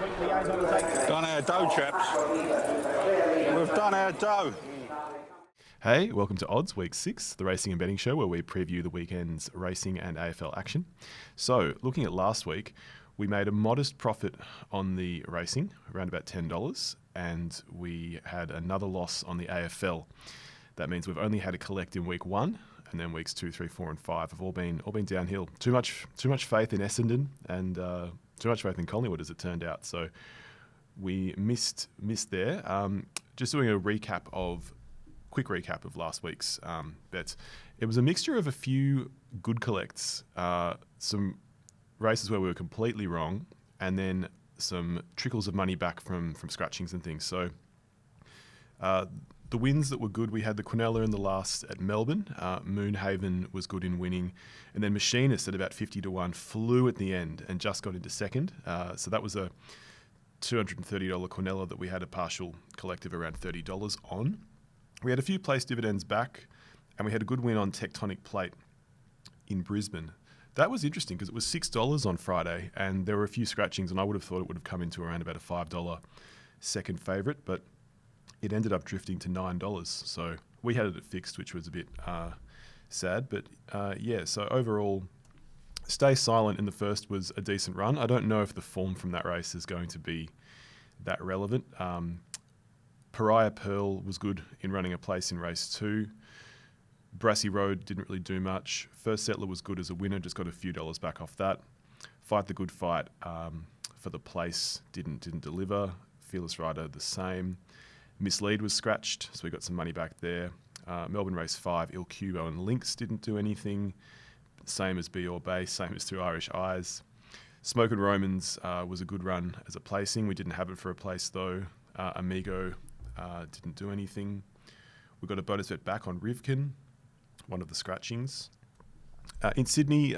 Done our dough, chaps. We've done our dough. Hey, welcome to Odds Week 6, the racing and betting show where we preview the weekend's racing and AFL action. So, looking at last week, we made a modest profit on the racing, around about $10, and we had another loss on the AFL. That means we've only had a collect in week 1, and then weeks 2, 3, 4, and 5 have all been downhill. Too much faith in Essendon and too much faith in Collingwood, as it turned out. So we missed there. Just doing a quick recap of last week's bets. It was a mixture of a few good collects, some races where we were completely wrong, and then some trickles of money back from scratchings and things. So the wins that were good, we had the Quinella in the last at Melbourne. Moonhaven was good in winning. And then Machinist at about 50-1 flew at the end and just got into second. So that was a $230 Quinella that we had a partial collective around $30 on. We had a few place dividends back, and we had a good win on Tectonic Plate in Brisbane. That was interesting because it was $6 on Friday, and there were a few scratchings, and I would have thought it would have come into around about a $5 second favourite, but it ended up drifting to $9. So we had it at fixed, which was a bit sad. But so overall, Stay Silent in the first was a decent run. I don't know if the form from that race is going to be that relevant. Pariah Pearl was good in running a place in race 2. Brassy Road didn't really do much. First Settler was good as a winner, just got a few dollars back off that. Fight the Good Fight for the place didn't deliver. Fearless Rider the same. Mislead was scratched, so we got some money back there. Melbourne Race 5, Il Cubo and Lynx didn't do anything. Same as Be or Bay, same as Through Irish Eyes. Smoke and Romans was a good run as a placing. We didn't have it for a place though. Amigo didn't do anything. We got a bonus bet back on Rivkin, one of the scratchings. In Sydney,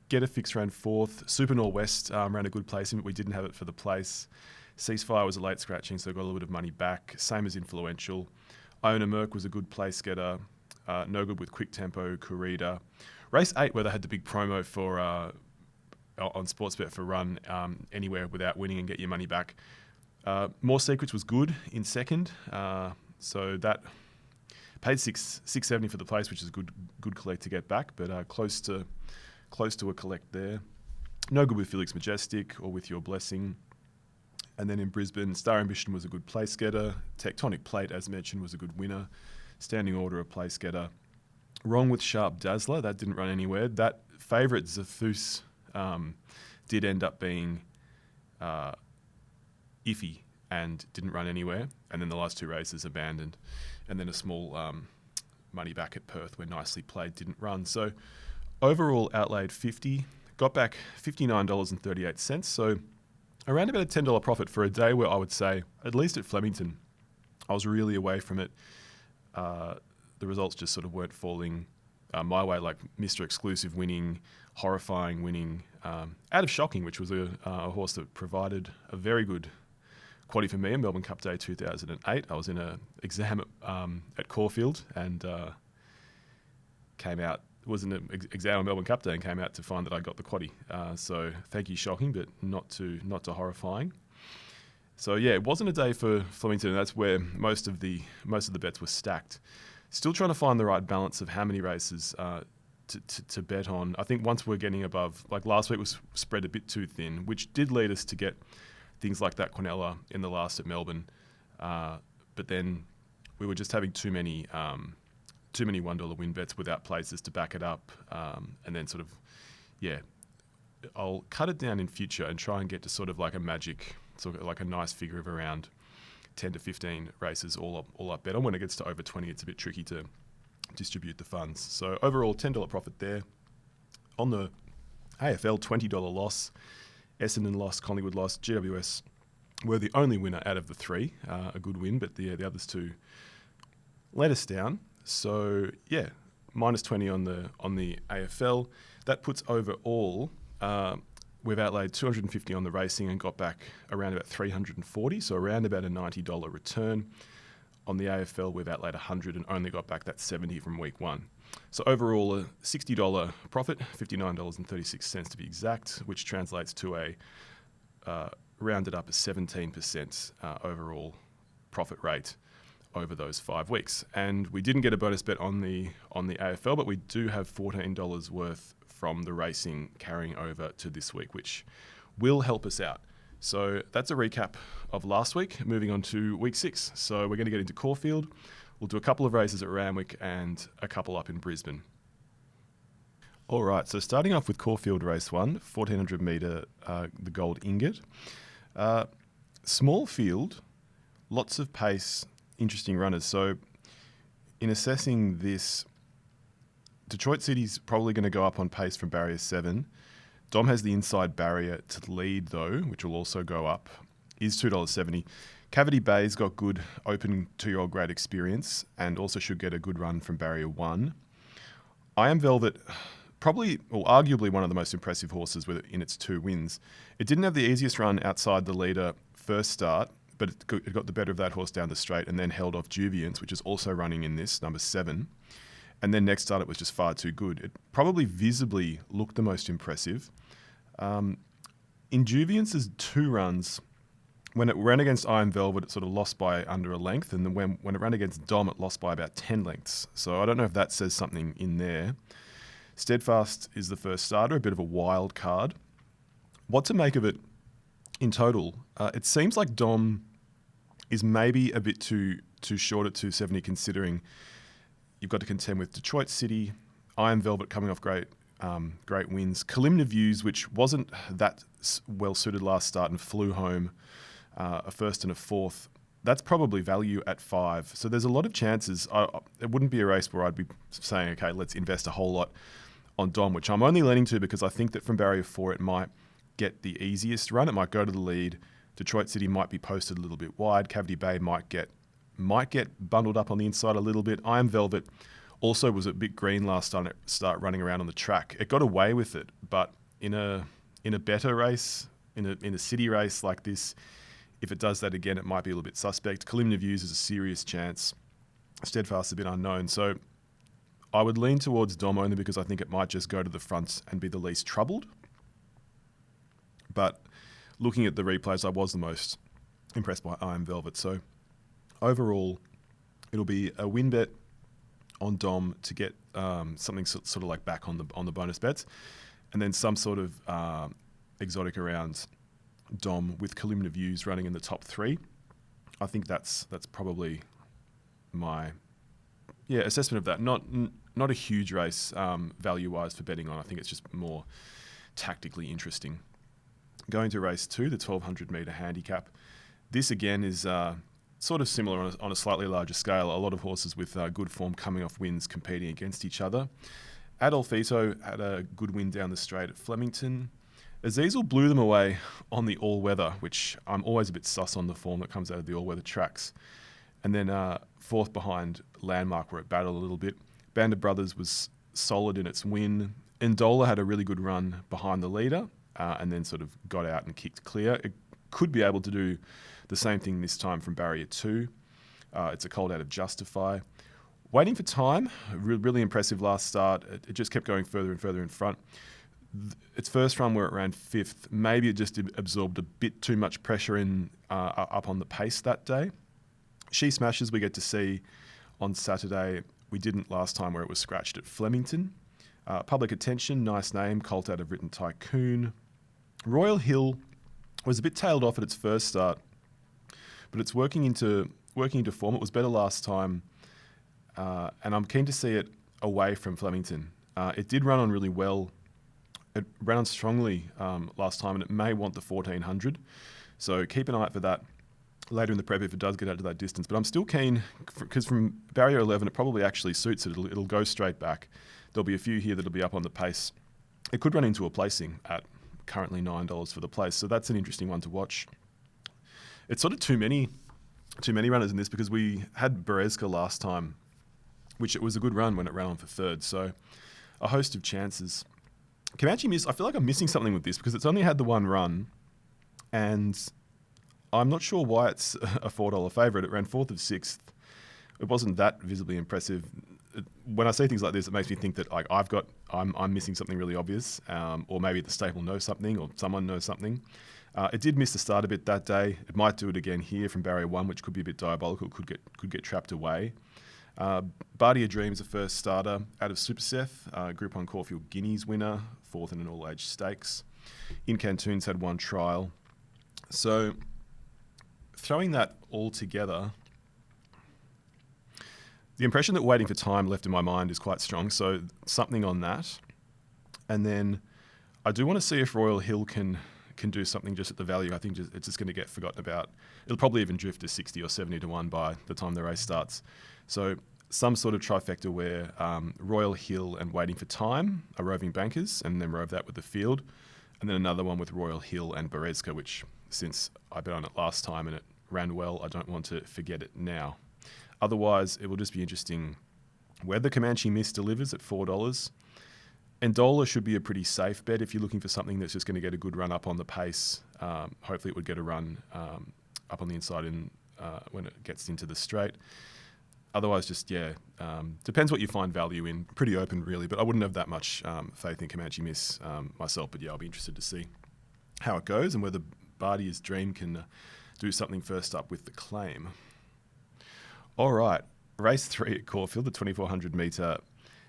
Get a Fix ran 4th. Super Norwest ran a good placing, but we didn't have it for the place. Ceasefire was a late scratching, so got a little bit of money back. Same as Influential. Iona Merc was a good place getter. No good with Quick Tempo, Corrida. Race 8, where they had the big promo for on Sportsbet for run anywhere without winning and get your money back. More Secrets was good in second, so that paid $6.70 for the place, which is a good collect to get back, but close to a collect there. No good with Felix Majestic or With Your Blessing. And then in Brisbane, Star Ambition was a good place getter. Tectonic Plate, as mentioned, was a good winner. Standing Order, a place getter. Wrong with Sharp Dazzler, that didn't run anywhere. That favourite Zathus did end up being iffy and didn't run anywhere. And then the last 2 races abandoned. And then a small money back at Perth where Nicely Played didn't run. So overall outlaid $50, got back $59.38. So around about a $10 profit for a day where I would say, at least at Flemington, I was really away from it. The results just sort of weren't falling my way, like Mr. Exclusive winning, Horrifying winning, Out of Shocking, which was a horse that provided a very good quality for me in Melbourne Cup Day 2008. I was in an exam at Caulfield and came out. Was in an exam on Melbourne Cup Day and came out to find that I got the quaddie. So thank you, Shocking, but not to Horrifying. So yeah, it wasn't a day for Flemington. That's where most of the bets were stacked. Still trying to find the right balance of how many races to bet on. I think once we're getting above, like last week was spread a bit too thin, which did lead us to get things like that Quinella in the last at Melbourne. But then we were just having too many $1 win bets without places to back it up. And then sort of, I'll cut it down in future and try and get to sort of like a magic, sort of like a nice figure of around 10 to 15 races all up bet on. When it gets to over 20, it's a bit tricky to distribute the funds. So overall, $10 profit there. On the AFL, $20 loss. Essendon lost, Collingwood lost, GWS were the only winner out of the 3. A good win, but the others 2 let us down. So yeah, minus 20 on the AFL. That puts overall, we've outlaid $250 on the racing and got back around about $340, so around about a $90 return. On the AFL, we've outlaid $100 and only got back that $70 from week 1. So overall, a $60 profit, $59.36 to be exact, which translates to a rounded up a 17% overall profit rate over those 5 weeks. And we didn't get a bonus bet on the AFL, but we do have $14 worth from the racing carrying over to this week, which will help us out. So that's a recap of last week. Moving on to week 6. So we're going to get into Caulfield. We'll do a couple of races at Randwick and a couple up in Brisbane. All right, so starting off with Caulfield race 1, 1400 metre, the gold ingot. Small field, lots of pace, interesting runners. So in assessing this, Detroit City's probably going to go up on pace from barrier 7. Dom has the inside barrier to lead though, which will also go up, is $2.70. Cavity Bay's got good open 2-year-old grade experience and also should get a good run from barrier 1. I Am Velvet, probably, or arguably one of the most impressive horses in its 2 wins. It didn't have the easiest run outside the leader first start, but it got the better of that horse down the straight and then held off Juviance, which is also running in this, number 7. And then next start, it was just far too good. It probably visibly looked the most impressive. In Juviance's 2 runs, when it ran against Iron Velvet, it sort of lost by under a length. And then when it ran against Dom, it lost by about 10 lengths. So I don't know if that says something in there. Steadfast is the first starter, a bit of a wild card. What to make of it in total? It seems like Dom is maybe a bit too short at 270, considering you've got to contend with Detroit City, Iron Velvet coming off great wins, Kalimna Views, which wasn't that well suited last start and flew home a first and a fourth. That's probably value at 5. So there's a lot of chances. It wouldn't be a race where I'd be saying, okay, let's invest a whole lot on Dom, which I'm only leaning to because I think that from barrier 4 it might get the easiest run. It might go to the lead. Detroit City might be posted a little bit wide. Cavity Bay might get bundled up on the inside a little bit. Iron Velvet also was a bit green last time it started running around on the track. It got away with it, but in a better race, in a city race like this, if it does that again, it might be a little bit suspect. Kalimna Views is a serious chance. Steadfast is a bit unknown. So I would lean towards Dom only because I think it might just go to the front and be the least troubled. But looking at the replays, I was the most impressed by Iron Velvet. So overall, it'll be a win bet on Dom to get something sort of like back on the bonus bets, and then some sort of exotic around Dom with Kalimna Views running in the top 3. I think that's probably my assessment of that. Not a huge race value wise for betting on. I think it's just more tactically interesting. Going to race 2, the 1200 metre handicap. This again is sort of similar on a slightly larger scale. A lot of horses with good form coming off wins competing against each other. Adolfito had a good win down the straight at Flemington. Azizel blew them away on the all-weather, which I'm always a bit sus on the form that comes out of the all-weather tracks. And then 4th behind Landmark, where it battled a little bit. Band of Brothers was solid in its win. Ndola had a really good run behind the leader and then sort of got out and kicked clear. It could be able to do the same thing this time from barrier 2. It's a cold out of Justify. Waiting for Time, really impressive last start. It just kept going further and further in front. Its first run where it ran 5th, maybe it just absorbed a bit too much pressure up on the pace that day. She Smashes we get to see on Saturday. We didn't last time where it was scratched at Flemington. Public Attention, nice name, colt out of Written Tycoon. Royal Hill was a bit tailed off at its first start, but it's working into form. It was better last time, and I'm keen to see it away from Flemington. It did run on really well. It ran on strongly last time, and it may want the 1400. So keep an eye out for that later in the prep if it does get out to that distance. But I'm still keen, because from barrier 11, it probably actually suits it. It'll go straight back. There'll be a few here that'll be up on the pace. It could run into a placing at currently $9 for the place. So that's an interesting one to watch. It's sort of too many runners in this, because we had Berezka last time, which it was a good run when it ran on for 3rd. So a host of chances. Comanche Miss, I feel like I'm missing something with this, because it's only had the one run, and I'm not sure why it's a $4 favourite. It ran 4th of 6th. It wasn't that visibly impressive. when I see things like this, it makes me think that like I'm missing something really obvious, or maybe the stable knows something, or someone knows something. It did miss the start a bit that day. It might do it again here from barrier 1, which could be a bit diabolical. Could get trapped away. Bardia Dream's the first starter out of Super Seth. Group 1 Caulfield Guineas winner, 4th in an all-age stakes. In Cantoon's had 1 trial. So throwing that all together, the impression that Waiting for Time left in my mind is quite strong. So something on that. And then I do want to see if Royal Hill can do something just at the value. I think it's just going to get forgotten about. It'll probably even drift to 60 or 70 to 1 by the time the race starts. So some sort of trifecta where Royal Hill and Waiting for Time are roving bankers, and then rove that with the field. And then another one with Royal Hill and Berezka, which since I bet on it last time and it ran well, I don't want to forget it now. Otherwise, it will just be interesting whether Comanche Miss delivers at $4. Endola should be a pretty safe bet if you're looking for something that's just going to get a good run up on the pace. Hopefully it would get a run up on the inside when it gets into the straight. Otherwise, just, depends what you find value in. Pretty open, really, but I wouldn't have that much faith in Comanche Miss myself. But, I'll be interested to see how it goes and whether Bardia's Dream can do something first up with the claim. All right, race 3 at Caulfield, the 2,400 metre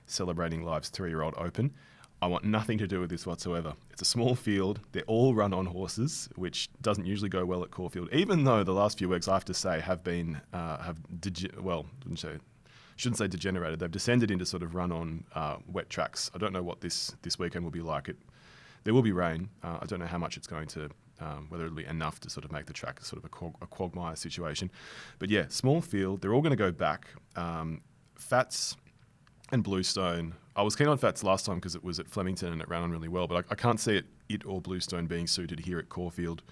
Celebrating Lives 3-year-old Open. I want nothing to do with this whatsoever. It's a small field. They're all run on horses, which doesn't usually go well at Caulfield, even though the last few weeks, I have to say, have been, shouldn't say degenerated. They've descended into sort of run on wet tracks. I don't know what this weekend will be like. There will be rain. I don't know how much it's going to, whether it'll be enough to sort of make the track sort of a quagmire situation. But small field. They're all going to go back. Fats and Bluestone. I was keen on Fats last time because it was at Flemington and it ran on really well, but I can't see it or Bluestone being suited here at Caulfield.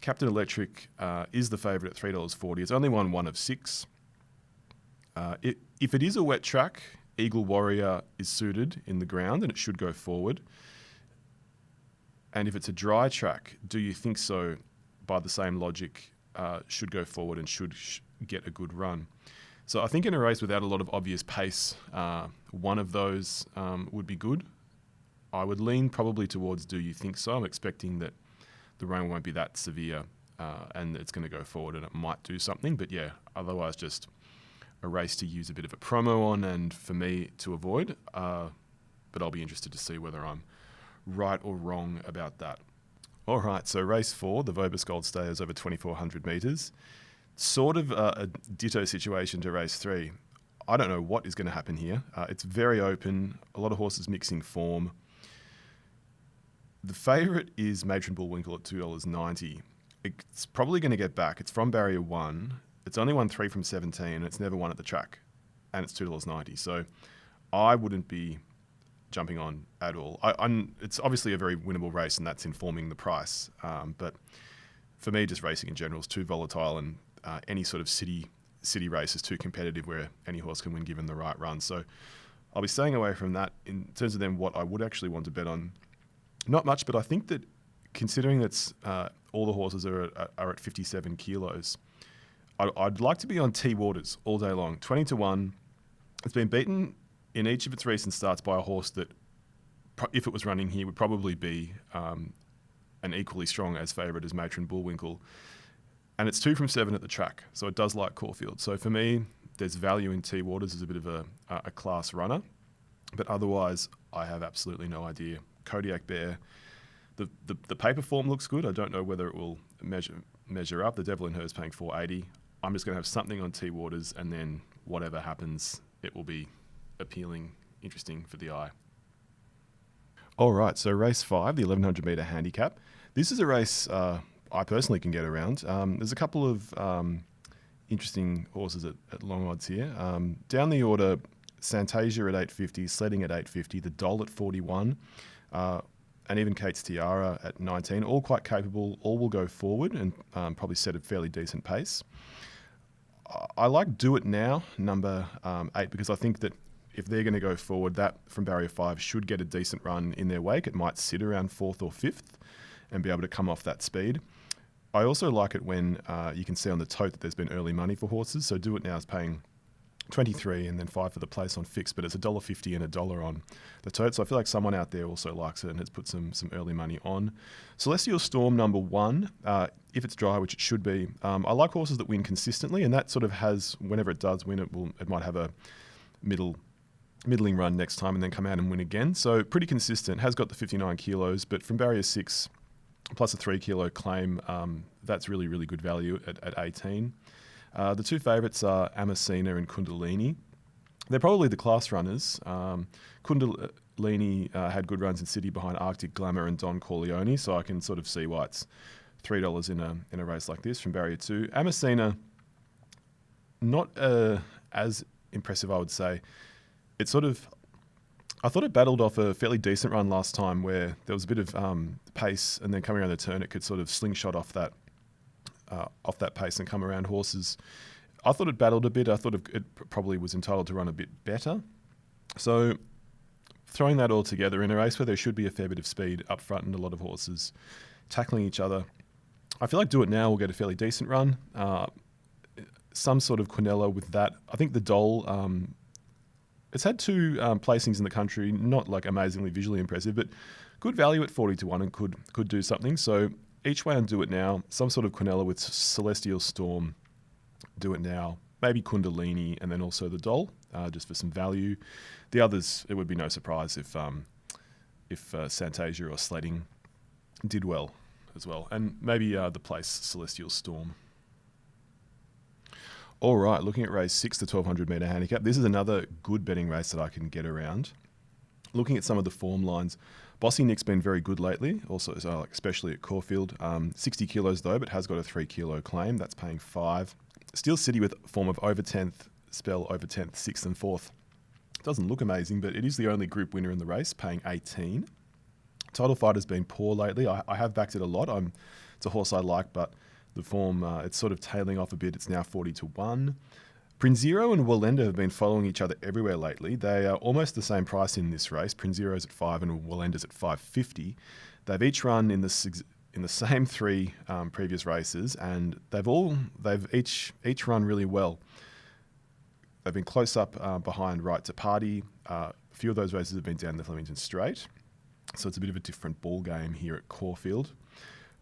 Captain Electric is the favourite at $3.40. It's only won 1 of 6. If it is a wet track, Eagle Warrior is suited in the ground and it should go forward. And if it's a dry track, Do You Think So, by the same logic, should go forward and should get a good run. So I think in a race without a lot of obvious pace, one of those would be good. I would lean probably towards Do You Think So. I'm expecting that the rain won't be that severe and it's going to go forward and it might do something. But otherwise just a race to use a bit of a promo on and for me to avoid. But I'll be interested to see whether I'm right or wrong about that. All right, so race 4, the Vobis Gold Stayers over 2,400 metres. Sort of a ditto situation to race 3. I don't know what is going to happen here. It's very open, a lot of horses mixing form. The favourite is Matron Bullwinkle at $2.90. It's probably going to get back. It's from barrier 1. It's only won 3 from 17 and it's never won at the track. And it's $2.90. So I wouldn't be jumping on at all. It's obviously a very winnable race and that's informing the price. But for me, just racing in general is too volatile and any sort of city race is too competitive where any horse can win given the right run. So I'll be staying away from that. In terms of then what I would actually want to bet on, not much, but I think that considering that all the horses are at 57 kilos, I'd like to be on T Waters all day long. 20 to 1. It's been beaten in each of its recent starts by a horse that, if it was running here, would probably be an equally strong as favourite as Matron Bullwinkle. And it's 2 from 7 at the track, so it does like Caulfield. So for me, there's value in T Waters as a bit of a class runner. But otherwise, I have absolutely no idea. Kodiak Bear, the paper form looks good. I don't know whether it will measure up. The Devil in Her is paying $4.80. I'm just going to have something on T Waters, and then whatever happens, it will be appealing, interesting for the eye. All right, so race 5, the 1,100 metre handicap. This is a race I personally can get around. There's a couple of interesting horses at long odds here. Down the order, Santasia at $8.50, Sledding at $8.50, the Doll at $41, and even Kate's Tiara at $19. All quite capable. All will go forward and probably set a fairly decent pace. I like Do It Now, number 8, because I think that if they're going to go forward, that from barrier 5 should get a decent run in their wake. It might sit around 4th or 5th and be able to come off that speed. I also like it when you can see on the tote that there's been early money for horses. So Do It Now is paying 23 and then 5 for the place on fixed, but it's $1.50 and $1 on the tote. So I feel like someone out there also likes it and has put some early money on. Celestial Storm number 1, if it's dry, which it should be. I like horses that win consistently, and that sort of has, whenever it does win, it might have a middling run next time and then come out and win again. So pretty consistent, has got the 59 kilos, but from barrier 6 plus a 3 kilo claim, that's really, really good value at 18. The two favourites are Amasina and Kundalini. They're probably the class runners. Kundalini had good runs in City behind Arctic Glamour and Don Corleone, so I can sort of see why it's $3 in a race like this from barrier 2. Amasina, not as impressive, I would say. It's sort of, I thought it battled off a fairly decent run last time where there was a bit of pace, and then coming around the turn, it could sort of slingshot off that pace and come around horses. I thought it battled a bit. I thought it probably was entitled to run a bit better. So throwing that all together in a race where there should be a fair bit of speed up front and a lot of horses tackling each other, I feel like Do It Now will get a fairly decent run. Some sort of Quinella with that. I think the Dole, it's had 2 placings in the country, not like amazingly visually impressive, but good value at 40 to 1 and could do something. So each way on Do It Now, some sort of Quinella with Celestial Storm, Do It Now, maybe Kundalini, and then also the Dole, just for some value. The others, it would be no surprise if Santasia or Sledding did well as well. And maybe the place Celestial Storm. All right, looking at race 6, the 1200 metre handicap. This is another good betting race that I can get around. Looking at some of the form lines, Bossy Nick's been very good lately, also especially at Caulfield. 60 kilos though, but has got a 3 kilo claim. That's paying 5. Steel City with form of over 10th, spell over 10th, 6th and 4th. Doesn't look amazing, but it is the only group winner in the race, paying 18. Title Fighter's been poor lately. I have backed it a lot. It's a horse I like, but the form, it's sort of tailing off a bit. It's now 40 to 1. Prinzero and Wallenda have been following each other everywhere lately. They are almost the same price in this race. Prinzero's at 5 and Wallenda's at 5.50. They've each run in the same 3 previous races, and they've each run really well. They've been close up behind Right to Party. A few of those races have been down the Flemington Straight, so it's a bit of a different ball game here at Caulfield.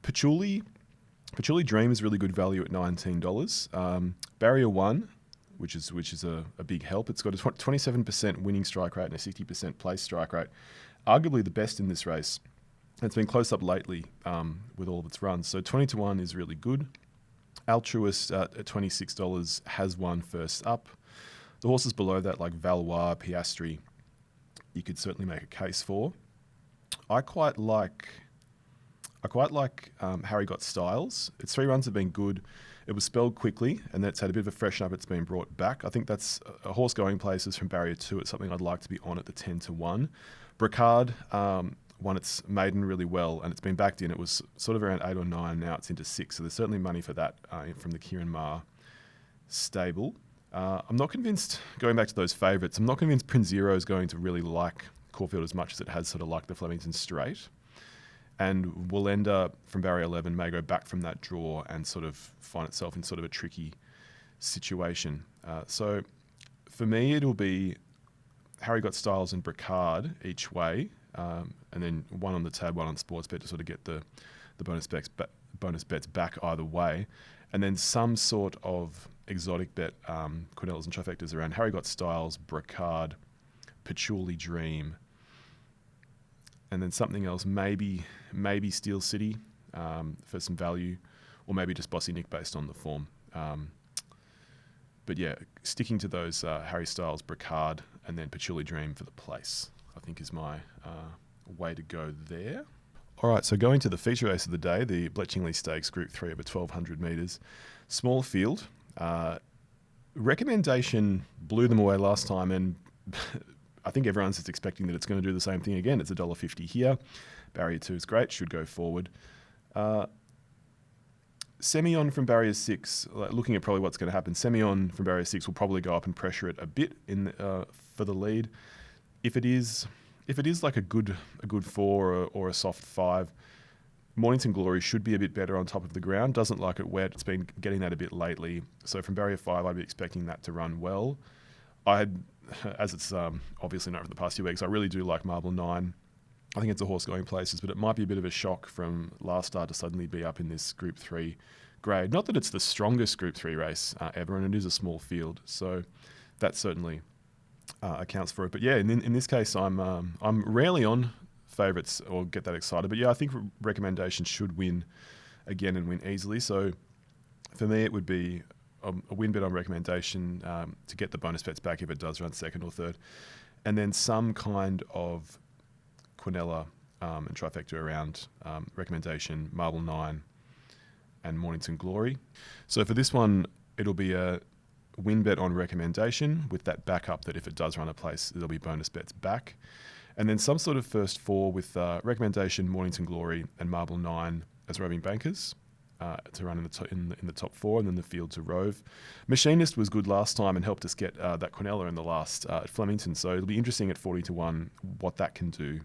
Patchouli Dream is really good value at $19. Barrier 1, which is a big help. It's got a 27% winning strike rate and a 60% place strike rate. Arguably the best in this race. It's been close up lately with all of its runs. So 20 to 1 is really good. Altruist at $26 has won first up. The horses below that, like Valois, Piastri, you could certainly make a case for. I quite like Harry Got Styles. Its 3 runs have been good. It was spelled quickly, and that's had a bit of a freshen up. It's been brought back. I think that's a horse going places from barrier 2. It's something I'd like to be on at the 10 to 1. Bricard won its maiden really well, and it's been backed in. It was sort of around 8 or 9. Now it's into 6. So there's certainly money for that from the Kieran Maher stable. I'm not convinced, going back to those favourites, I'm not convinced Prinzero is going to really like Caulfield as much as it has sort of liked the Flemington Straight. And Wallenda from barrier 11 may go back from that draw and sort of find itself in sort of a tricky situation. So for me, it'll be Harry Got Styles and Bricard each way, and then one on the tab, one on Sportsbet to sort of get the bonus bets back either way. And then some sort of exotic bet, Cornellas and trifectas around Harry Got Styles, Bricard, Patchouli Dream, and then something else, maybe Steel City for some value, or maybe just Bossy Nick based on the form. But yeah, sticking to those Harry Styles, Bricard, and then Patchouli Dream for the place, I think is my way to go there. All right, so going to the feature race of the day, the Bletchingley Stakes Group 3 over 1,200 metres. Small field. Recommendation blew them away last time, and I think everyone's just expecting that it's going to do the same thing again. It's $1.50 here. Barrier 2 is great, should go forward. Semyon from barrier 6, looking at probably what's going to happen, Semyon from barrier 6 will probably go up and pressure it a bit for the lead. If it is like a good 4 or a soft 5, Mornington Glory should be a bit better on top of the ground. Doesn't like it wet. It's been getting that a bit lately. So from barrier 5, I'd be expecting that to run well. I had, as it's obviously known for the past few weeks, I really do like Marble 9. I think it's a horse going places, but it might be a bit of a shock from last start to suddenly be up in this Group 3 grade. Not that it's the strongest Group 3 race ever, and it is a small field, so that certainly accounts for it. But yeah, in this case, I'm rarely on favourites or get that excited. But yeah, I think recommendation should win again and win easily. So for me, it would be a win bet on recommendation to get the bonus bets back if it does run second or third. And then some kind of Quinella and trifecta around recommendation, Marble 9 and Mornington Glory. So for this one, it'll be a win bet on recommendation with that backup that if it does run a place, there'll be bonus bets back. And then some sort of first four with recommendation, Mornington Glory and Marble 9 as roving bankers to run in the top four, and then the field to rove. Machinist was good last time and helped us get that Quinella in the last at Flemington. So it'll be interesting at 40-1 what that can do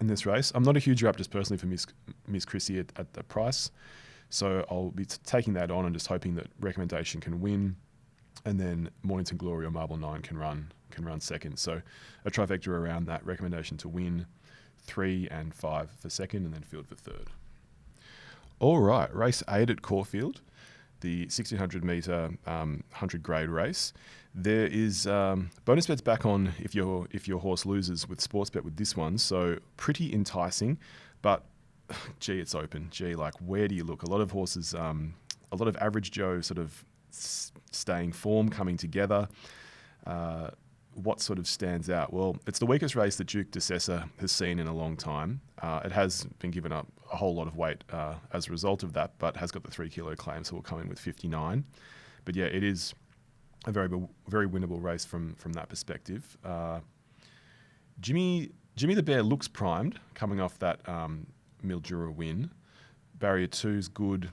in this race. I'm not a huge rep just personally for Miss Chrissy at the price. So I'll be taking that on and just hoping that recommendation can win. And then Mornington Glory or Marble 9 can run second. So a trifecta around that, recommendation to win, 3 and 5 for second, and then field for third. All right, race 8 at Caulfield, the 1600 metre 100 grade race. There is bonus bets back on if your horse loses with sports bet with this one. So pretty enticing, but gee, it's open. Gee, like where do you look? A lot of horses, a lot of average Joe sort of staying form coming together. What sort of stands out? Well, it's the weakest race that Duke de Sessa has seen in a long time. It has been given up a whole lot of weight as a result of that, but has got the 3 kilo claim, so will come in with 59. But yeah, it is a very winnable race from that perspective. Jimmy the Bear looks primed coming off that Mildura win. Barrier 2's good.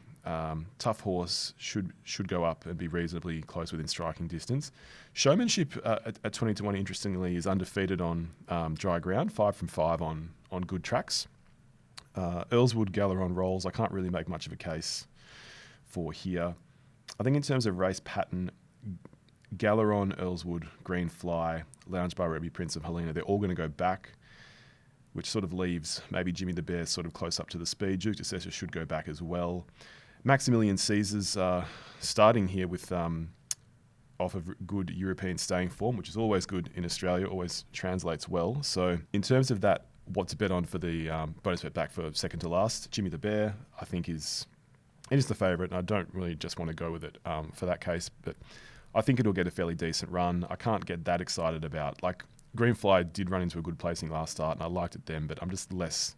Tough horse, should go up and be reasonably close within striking distance. Showmanship at 20-1, interestingly, is undefeated on dry ground, 5 from 5 on good tracks. Earlswood, Galeron rolls. I can't really make much of a case for here. I think in terms of race pattern, Galeron, Earlswood, Green Fly, Lounge Bar, Rebby, Prince of Helena, they're all going to go back, which sort of leaves maybe Jimmy the Bear sort of close up to the speed. Duke de Sessa should go back as well. Maximilian Caesar's starting here with off of good European staying form, which is always good in Australia, always translates well. So in terms of that, what to bet on for the bonus bet back for second to last, Jimmy the Bear, I think it is the favourite, and I don't really just want to go with it for that case, but I think it'll get a fairly decent run. I can't get that excited about, like, Greenfly did run into a good placing last start, and I liked it then, but I'm just less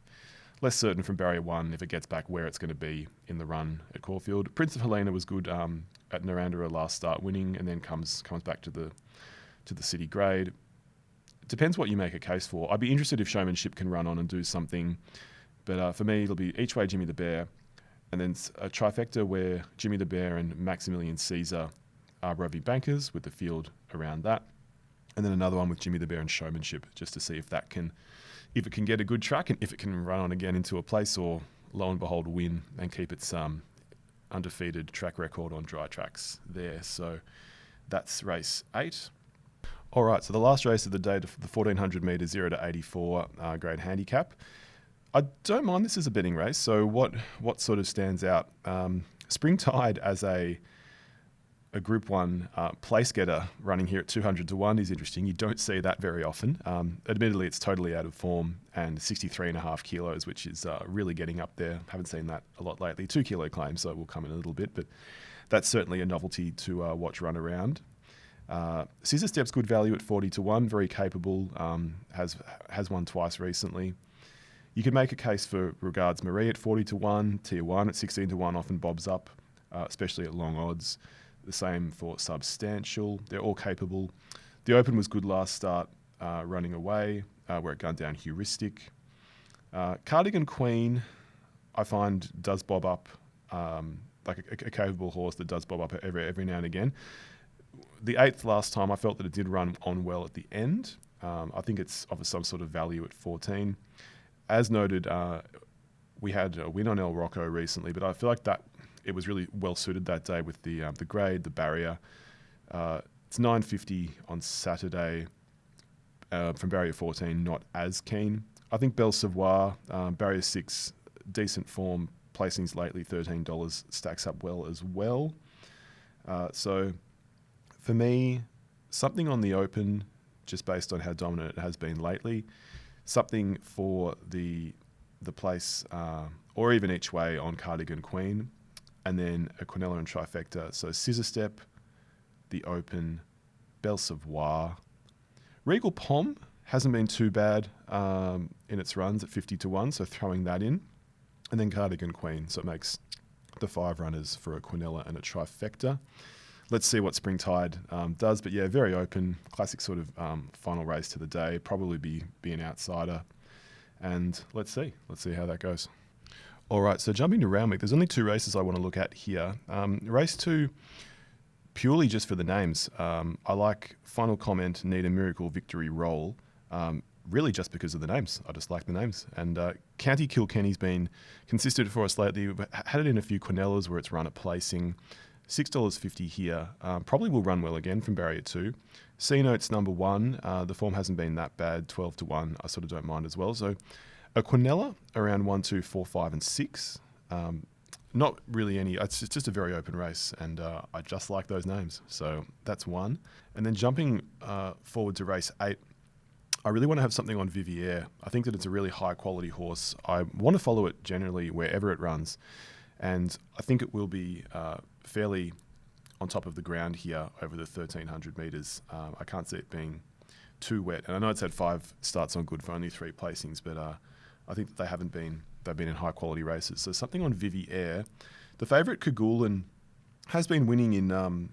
certain from barrier 1 if it gets back where it's going to be in the run at Caulfield. Prince of Helena was good at Narandera last start, winning, and then comes back to the city grade. It depends what you make a case for. I'd be interested if Showmanship can run on and do something, but for me it'll be each way Jimmy the Bear, and then a trifecta where Jimmy the Bear and Maximilian Caesar are roving bankers with the field around that. And then another one with Jimmy the Bear and Showmanship, just to see if it can get a good track and if it can run on again into a place, or lo and behold win and keep its undefeated track record on dry tracks there. So that's race 8. All right, so the last race of the day, the 1400 metre 0 to 84 grade handicap. I don't mind this as a betting race. So what sort of stands out? Springtide as a Group 1 place getter running here at 200-1 is interesting. You don't see that very often. Admittedly, it's totally out of form, and 63.5 kilos, which is really getting up there. Haven't seen that a lot lately. 2 kilo claim, so we'll come in a little bit, but that's certainly a novelty to watch run around. Scissor Step's good value at 40-1, very capable, has won twice recently. You could make a case for Regards Marie at 40-1, Tier 1 at 16-1 often bobs up, especially at long odds. The same for Substantial. They're all capable. The Open was good last start, running away, where it gunned down Heuristic. Cardigan Queen, I find, does bob up, like a capable horse that does bob up every now and again. The 8th last time, I felt that it did run on well at the end. I think it's of some sort of value at 14. As noted, we had a win on El Rocco recently, but I feel like that it was really well suited that day with the grade, the barrier. It's $9.50 on Saturday from barrier 14, not as keen. I think Belle Savoir, barrier 6, decent form, placings lately, $13, stacks up well as well. So for me, something on the open, just based on how dominant it has been lately, something for the place, or even each way on Cardigan Queen, and then a Quinella and trifecta. So Scissor Step, the open, Belle Savoir. Regal Pom hasn't been too bad in its runs at 50-1, so throwing that in. And then Cardigan Queen, so it makes the 5 runners for a Quinella and a trifecta. Let's see what Springtide does, but yeah, very open, classic sort of final race to the day, probably be an outsider. And let's see how that goes. All right, so jumping to Randwick, there's only 2 races I want to look at here. Race 2, purely just for the names. I like Final Comment, Need a Miracle, Victory Roll, really just because of the names. I just like the names. And County Kilkenny's been consistent for us lately. We've had it in a few Quinellas where it's run at placing. $6.50 here. Probably will run well again from barrier 2. C-Notes number 1. The form hasn't been that bad. 12-1. I sort of don't mind as well. So a Quinella around 1, 2, 4, 5, and 6. Not really any. It's just a very open race, and I just like those names. So that's 1. And then jumping forward to race 8. I really want to have something on Vivier. I think that it's a really high quality horse. I want to follow it generally wherever it runs. And I think it will be fairly on top of the ground here over the 1,300 metres. I can't see it being too wet. And I know it's had 5 starts on good for only 3 placings, but I think that they've been in high quality races. So something on Vivier. The favourite, Kagoolan, has been winning in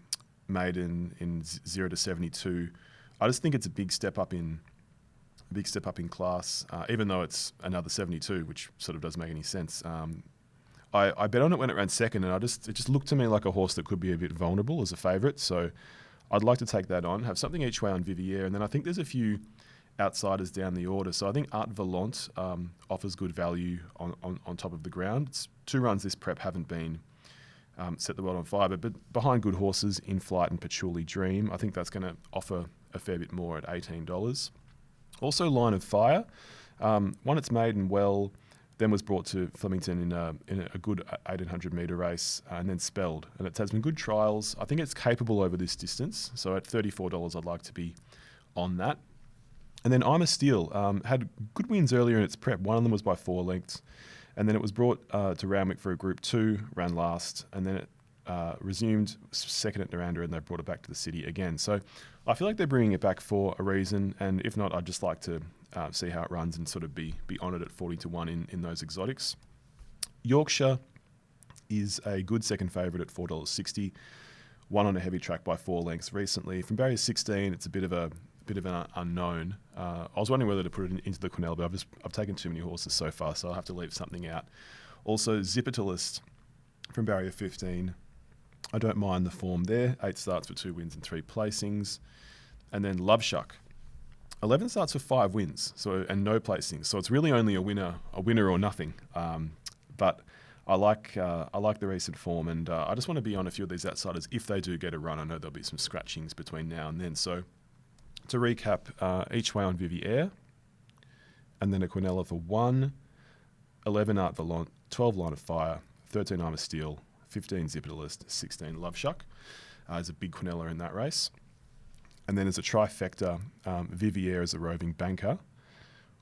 maiden in 0-72. I just think it's a big step up in class, even though it's another 72, which sort of doesn't make any sense. I bet on it when it ran second, and it just looked to me like a horse that could be a bit vulnerable as a favourite. So I'd like to take that on, have something each way on Vivier, and then I think there's a few outsiders down the order. So I think Art Volant offers good value on top of the ground. It's 2 runs this prep haven't been set the world on fire, but behind good horses, In Flight and Patchouli Dream, I think that's going to offer a fair bit more at $18. Also Line of Fire, won its maiden well, then was brought to Flemington in a good 1,800 metre race, and then spelled. And it has been good trials. I think it's capable over this distance. So at $34, I'd like to be on that. And then I'm a Steel had good wins earlier in its prep. One of them was by 4 lengths. And then it was brought to Randwick for a Group 2, ran last, and then it resumed second at Naranda, and they brought it back to the city again. So I feel like they're bringing it back for a reason, and if not, I'd just like to see how it runs and sort of be honoured at 40-1 in those exotics. Yorkshire is a good second favourite at $4.60. Won on a heavy track by 4 lengths recently. From barrier 16, it's a bit of an unknown. I was wondering whether to put it into the Quinella, but I've taken too many horses so far, so I'll have to leave something out. Also, Zippertalist from barrier 15. I don't mind the form there. 8 starts for 2 wins and 3 placings. And then Love Shuck. 11 starts for 5 wins, and no placings. So it's really only a winner or nothing. But I like the recent form, and I just want to be on a few of these outsiders if they do get a run. I know there'll be some scratchings between now and then. So to recap, each way on Vivier, and then a Quinella for 1, 11 Art Volant, 12 Line of Fire, 13 I'm a Steel, 15 Zippertalist, 16 Love Shuck. There's a big Quinella in that race. And then as a trifecta, Vivier as a roving banker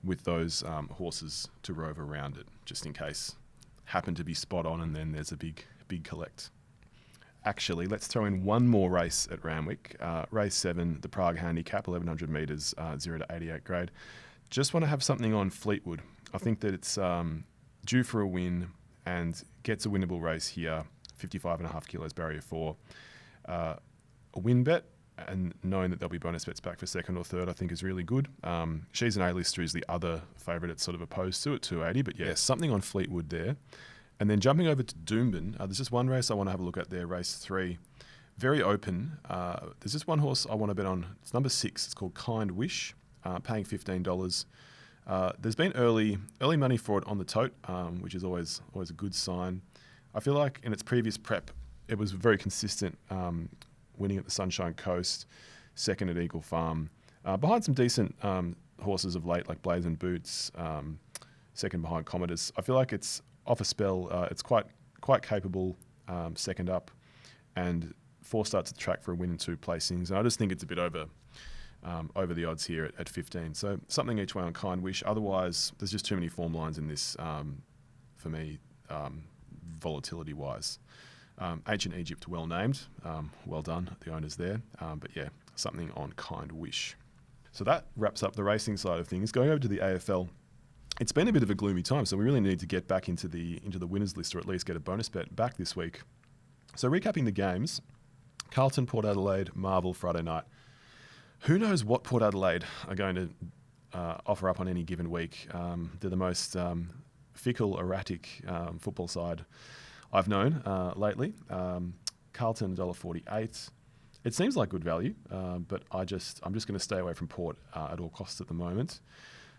with those horses to rove around it, just in case happen to be spot on, and then there's a big collect. Actually, let's throw in one more race at Randwick. Race 7, the Prague Handicap, 1,100 metres, 0-88 grade. Just want to have something on Fleetwood. I think that it's due for a win and gets a winnable race here, 55.5 kilos, barrier 4. A win bet, and knowing that there'll be bonus bets back for second or third, I think is really good. She's an A-lister is the other favourite it's sort of opposed to at 280, but yeah, something on Fleetwood there. And then jumping over to Doomben, there's just one race I want to have a look at there, race 3. Very open. There's just one horse I want to bet on. It's number 6. It's called Kind Wish, paying $15. There's been early money for it on the tote, which is always a good sign. I feel like in its previous prep, it was very consistent winning at the Sunshine Coast, second at Eagle Farm, behind some decent horses of late like Blaze and Boots, second behind Commodus. I feel like it's off a spell. It's quite capable, second up, and 4 starts at the track for a win and 2 placings. And I just think it's a bit over the odds here at 15. So something each way on Kind Wish. Otherwise, there's just too many form lines in this for me, volatility-wise. Ancient Egypt, well named. Well done, the owners there. But yeah, something on Kind Wish. So that wraps up the racing side of things. Going over to the AFL, it's been a bit of a gloomy time, so we really need to get back into the winners list, or at least get a bonus bet back this week. So recapping the games, Carlton, Port Adelaide, Marvel Friday night. Who knows what Port Adelaide are going to offer up on any given week. They're the most fickle, erratic football side I've known lately. Carlton $1.48. It seems like good value, but I'm just going to stay away from Port at all costs at the moment.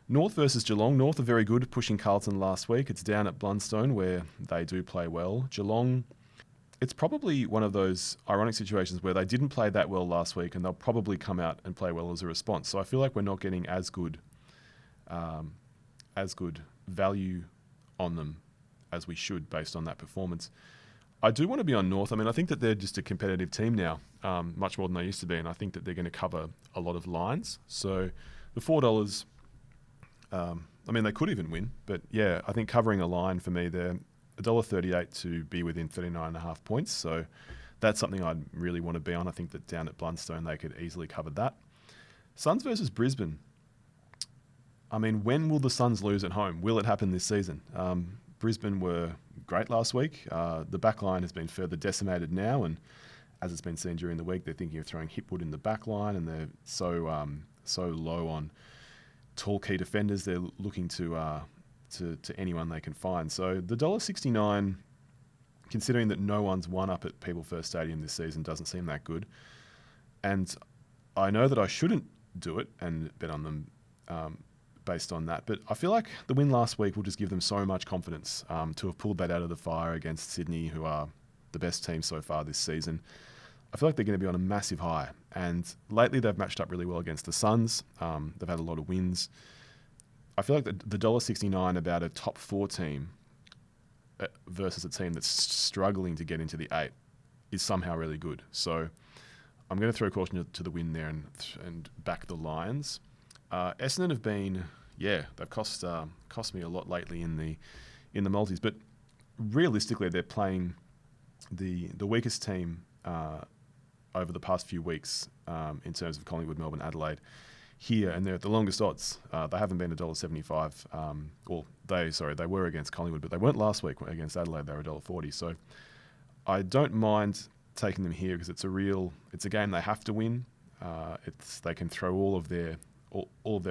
North versus Geelong. North are very good, pushing Carlton last week. It's down at Blundstone where they do play well. Geelong, it's probably one of those ironic situations where they didn't play that well last week and they'll probably come out and play well as a response. So I feel like we're not getting as good value on them as we should based on that performance. I do want to be on North. I mean, I think that they're just a competitive team now, much more than they used to be, and I think that they're going to cover a lot of lines. So the $4, I mean, they could even win, but yeah, I think covering a line for me, they're $1.38 to be within 39.5 points. So that's something I'd really want to be on. I think that down at Blundstone, they could easily cover that. Suns versus Brisbane. I mean, when will the Suns lose at home? Will it happen this season? Brisbane were great last week. The back line has been further decimated now, and as it's been seen during the week, they're thinking of throwing Hipwood in the back line, and they're so low on tall key defenders. They're looking to anyone they can find. So the $1.69, considering that no one's won up at People First Stadium this season, doesn't seem that good. And I know that I shouldn't do it and bet on them based on that, but I feel like the win last week will just give them so much confidence to have pulled that out of the fire against Sydney, who are the best team so far this season. I feel like they're going to be on a massive high, and lately they've matched up really well against the Suns. They've had a lot of wins. I feel like the $1.69 about a top 4 team versus a team that's struggling to get into the 8 is somehow really good. So I'm going to throw caution to the wind there and back the Lions. Essendon have been, they've cost me a lot lately in the multis, but realistically they're playing the weakest team over the past few weeks in terms of Collingwood, Melbourne, Adelaide here, and they're at the longest odds. They haven't been $1.75. They were against Collingwood, but they weren't last week against Adelaide. They were $1.40. So I don't mind taking them here because it's a game they have to win. They can throw all of their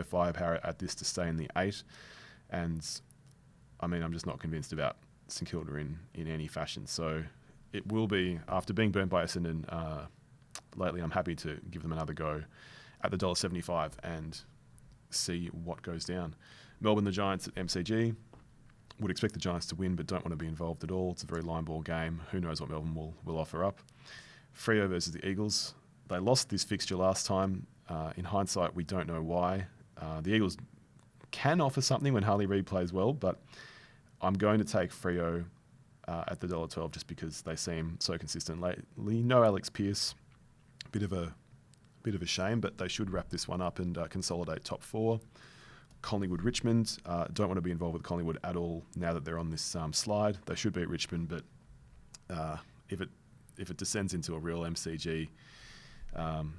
firepower at this to stay in the 8, and I mean, I'm just not convinced about St Kilda in any fashion. So it will be, after being burnt by Essendon lately, I'm happy to give them another go at the $1.75 and see what goes down. Melbourne, the Giants at MCG. Would expect the Giants to win, but don't want to be involved at all. It's a very line ball game. Who knows what Melbourne will offer up. Freo versus the Eagles. They lost this fixture last time. In hindsight, we don't know why. The Eagles can offer something when Harley Reid plays well, but I'm going to take Freo at the $1.12 just because they seem so consistent lately. No Alex Pearce. Bit of a shame, but they should wrap this one up and consolidate top 4. Collingwood, Richmond. Don't want to be involved with Collingwood at all now that they're on this slide. They should beat Richmond, but if it descends into a real MCG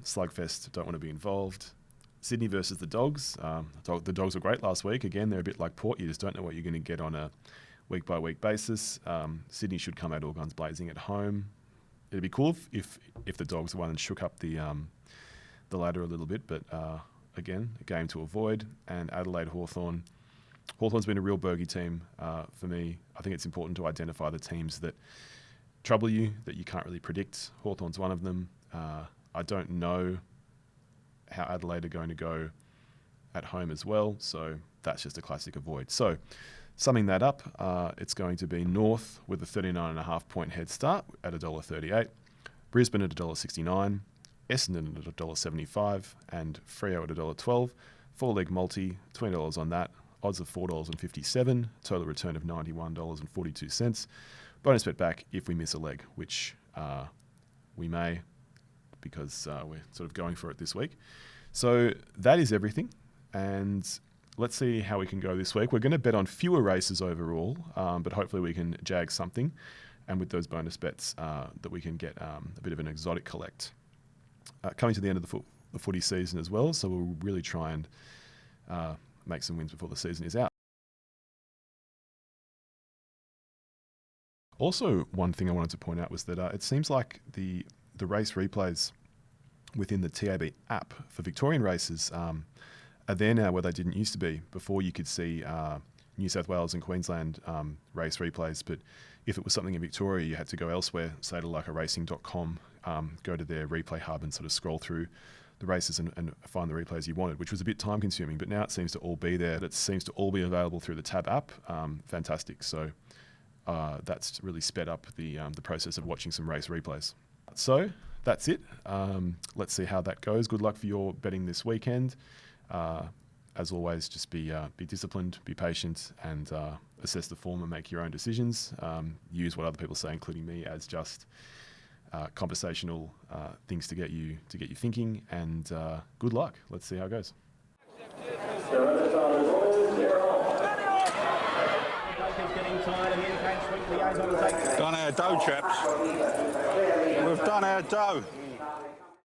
slugfest, don't want to be involved. Sydney versus the Dogs. The Dogs were great last week. Again, they're a bit like Port. You just don't know what you're going to get on a week-by-week basis. Sydney should come out all guns blazing at home. It'd be cool if the Dogs won and shook up the ladder a little bit, but again, a game to avoid. And Adelaide Hawthorn. Hawthorn's been a real bogey team for me. I think it's important to identify the teams that trouble you, that you can't really predict. Hawthorn's one of them. I don't know how Adelaide are going to go at home as well, so that's just a classic avoid. So, summing that up, it's going to be North with a 39.5 point head start at $1.38. Brisbane at $1.69, Essendon at $1.75, and Freo at $1.12. 4-leg multi, $20 on that. Odds of $4.57, total return of $91.42. Bonus bet back if we miss a leg, which we may, because we're sort of going for it this week. So that is everything, and let's see how we can go this week. We're going to bet on fewer races overall, but hopefully we can jag something, and with those bonus bets that we can get a bit of an exotic collect. Coming to the end of the footy season as well, so we'll really try and make some wins before the season is out. Also, one thing I wanted to point out was that it seems like the race replays within the TAB app for Victorian races are there now where they didn't used to be. Before you could see New South Wales and Queensland race replays, but if it was something in Victoria, you had to go elsewhere, say to like a racing.com, go to their replay hub and sort of scroll through the races and find the replays you wanted, which was a bit time consuming, but now it seems to all be there. It seems to all be available through the TAB app. Fantastic. So that's really sped up the process of watching some race replays. So that's it. Let's see how that goes. Good luck for your betting this weekend. As always, just be disciplined, be patient, and assess the form and make your own decisions. Use what other people say, including me, as just conversational things to get you thinking. And good luck. Let's see how it goes. Done our dough, chaps. We've done our dough.